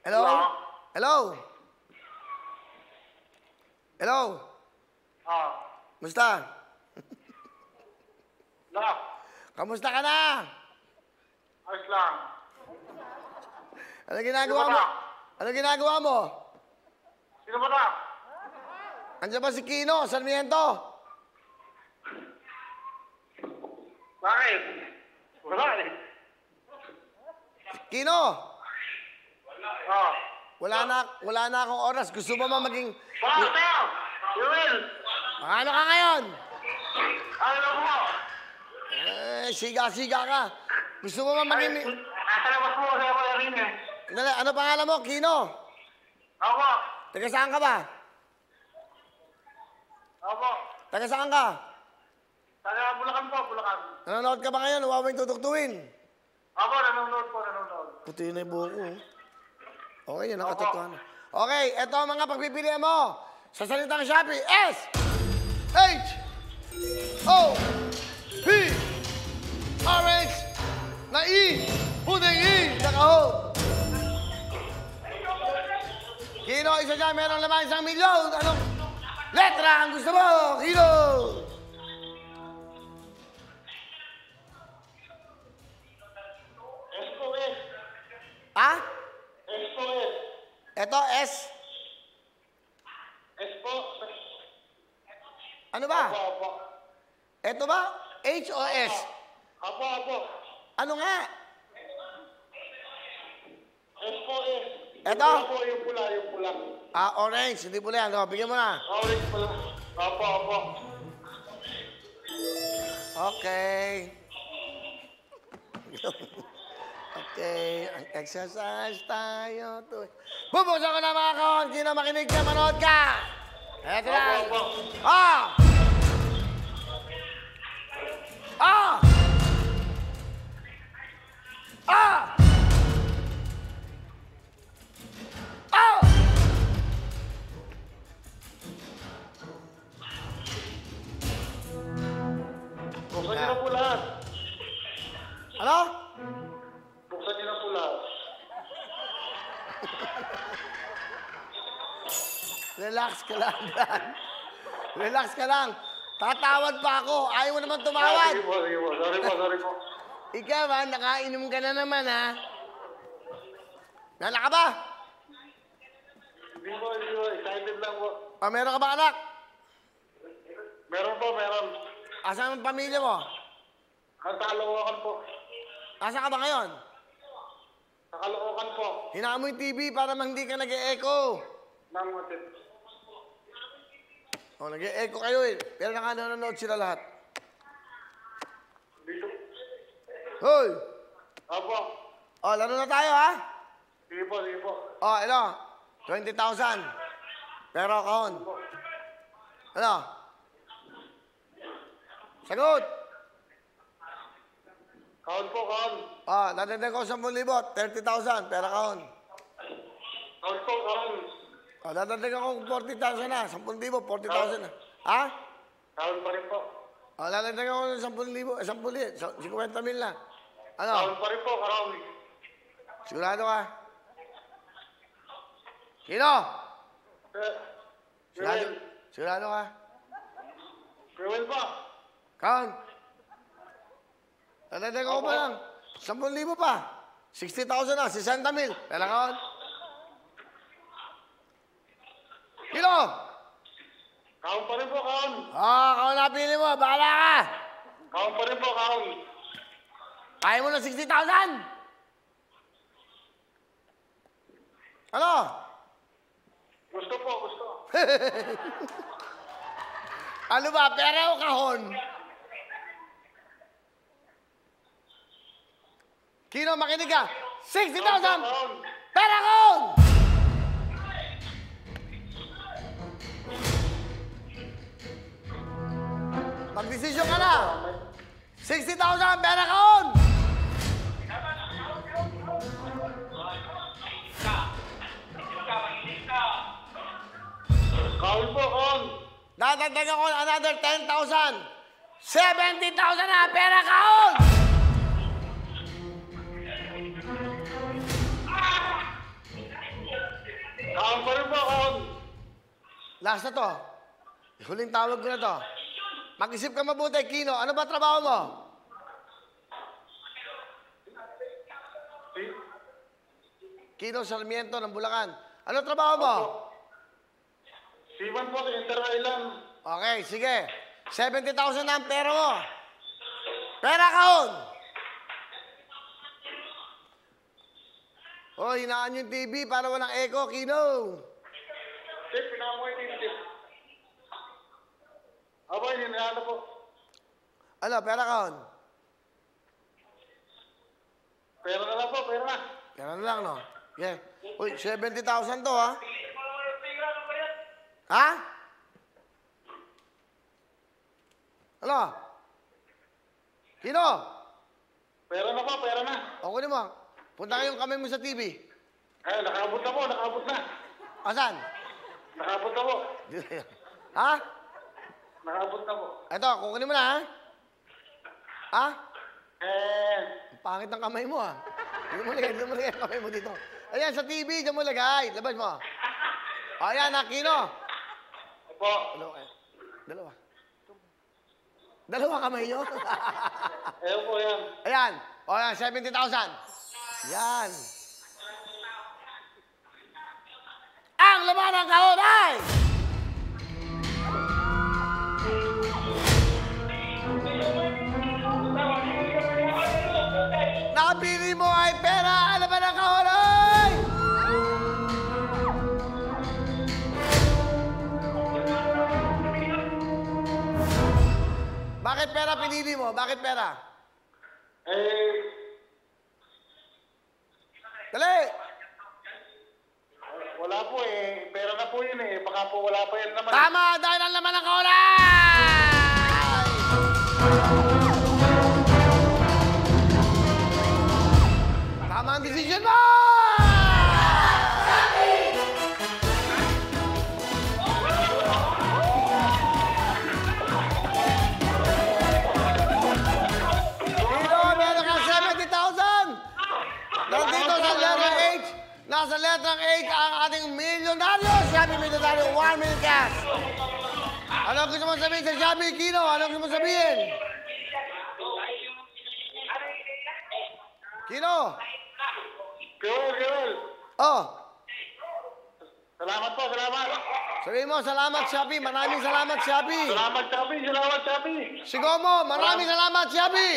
Hello? Hello? Hello? Musta? Kamusta ka na? Ayos lang. Ano ginagawa mo? Ano ginagawa mo? Sino ba na? Andiyan ba si Kino, Sarmiento? Bakit? Wala eh. Kino? Wala na akong oras. Gusto mo ba maging... Basta! You will! Ano ka ngayon? Ano mo? Siga-siga ka. Gusto mo ba maging... Nasa labas mo kasi ako rin eh. Dali, ano pangalan mo, Kino? Ako. Taga saan ka ba? Ako. Taga saan ka? Taga Bulacan po, Bulacan. Nanonood ka ba ngayon? Huwag mo yung tutuktuin. Ako, nanonood po. Puti na yung buhok ko. Okay, yun, nakatutuhan. Okay, eto ang mga pagpipilian mo. Sa salitang Shopee, S, H, O, P, orange, na E, puting E, na kahon. Kino, isa dyan, merong laman 1 milyon. Anong letra ang gusto mo? Kino! S po S. Ha? S po S. Eto, S. S po. Ano ba? Apo. Eto ba? H o S? Apo. Ano nga? S po S. Eto? Yung pula. Orange. Hindi pula yan. Bigyan mo na. Orange pula. Apo. Okay. Okay. Exercise tayo. Bubuksan ko na mga kahon. Kino, makinig ka, manood ka. Eto lang. Buksan niyo na po lahat. Ano? Buksan niyo na po lahat. Relax ka lang, Dan. Relax ka lang. Tatawad pa ako. Ayaw mo naman tumawad. Sige po. Sorry po. Ikaw, ha? Nakainom ka na naman, ha? Nala ka ba? Hindi po. Excited lang po. Meron ka ba anak? Meron po. Asan ang pamilya mo? Ang Caloocan po. Asan ka ba ngayon? Sa Caloocan po. Hinaan mo yung TV para hindi ka nag-e-echo. Nag-e-echo kayo eh. Pero nanonood sila lahat. Dito. Hoy! Apo. Laro na tayo, ha? Sige po. Ito. 20,000. Pero kahon. Ano? Sagot! Kahon po. Dadagdag ko 10,000. 30,000. Pera kahon. Kahon po. Dadagdag ako 40,000 na. 10,000. 40,000 na. Ha? Kahon pa rin po. Dadagdag ako ng 10,000. 50,000 na. Ano? Kahon pa rin po. Sigurado ka? Kino? Sigurado ka? Fuel pa. Kahon? Dadagdag ako pa lang. 10,000 pa. 60,000 na. 60,000. Pera kahon? Kino? Kahon pa rin po. Kahon na pili mo. Bahala ka. Kahon pa rin po. Kaya mo ng 60,000? Ano? Gusto po. Ano ba? Pera o kahon? Kino, makinig ka. 60,000! Pera kahon! Magdesisyon ka na. 60,000, pera kahon! Kahon po. Dadagdag ako another 10,000. 70,000 na, pera kahon! Last na to. Huling tawag ko na to. Mag-isip ka mabuti, Kino. Ano ba trabaho mo? Kino Sarmiento ng Bulacan. Ano trabaho mo? Siwan po sa Inter Island. Okay, sige. 70,000 na ang pera mo. Pera kaon! Oh, hinaan yung TV para walang echo, Kino. Chip, pinamoy din, Chip. Aba, hinahalo po. Ano, pera kaon? Pera na lang po, pera na. Pera na lang, no? Yeah. Uy, 70,000 to, ha? Ha? Ano? Kino? Pera na po, pera na. O, kunin mo. Punta kayong kamay mo sa TV. Ay, nakaabot na po, nakaabot na. Asan? Nakaabot na po. Ha? Nakaabot na po. Eto, kukunin mo na, ha? Ha? Eh, Ang pangit ng kamay mo, ha? Hindi mo lagay ang kamay mo dito. Ayan, sa TV, dyan mo lagay. Labas mo. O, ayan, ha, Kino. opo. Dalawa kayo. Dalawa. Dalawa kamay nyo. Ewan po yan. Ayan. O, ayan, 70,000. Yan. Ang laman ng kahon ay... Napili mo ay pera. Ang laman ng kahon ay... Bakit pera pinili mo? Bakit pera? Eh, Dali! wala po eh. Pera na po yun eh. Baka po wala pa yan naman. Tama! Dahil ang laman ng kahon ay... Tama ang decision mo! Dito, meron kang 70,000! Nandito sa letter H, nasa letrang H ang ating milyonaryo, Shabby Milyonaryo, 1 million cash. Ano gusto mo sabihin sa Shabby, Kino? Ano gusto mo sabihin? Kino? Girl. Oh, Salamat po, salamat. sabihin mo, salamat, Shabby. Maraming salamat, Shabby. Salamat, Chabi. Salamat, Chabi. Sigaw mo, maraming salamat, Shabby.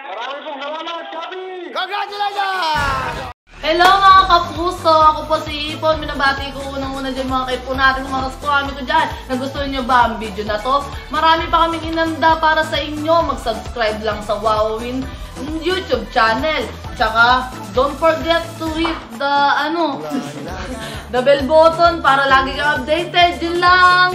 Maraming pong salamat, Chabi. Congratulations! Hello mga kapuso! Ako po si Ipon. Minabati ko unang-una dyan mga kaipo natin, mga kaskwami ko dyan. Nagustuhan nyo ba ang video na to? Marami pa kaming inanda para sa inyo. Mag-subscribe lang sa Wowin YouTube channel. Tsaka, don't forget to hit the, the bell button para lagi kang updated. Yun lang!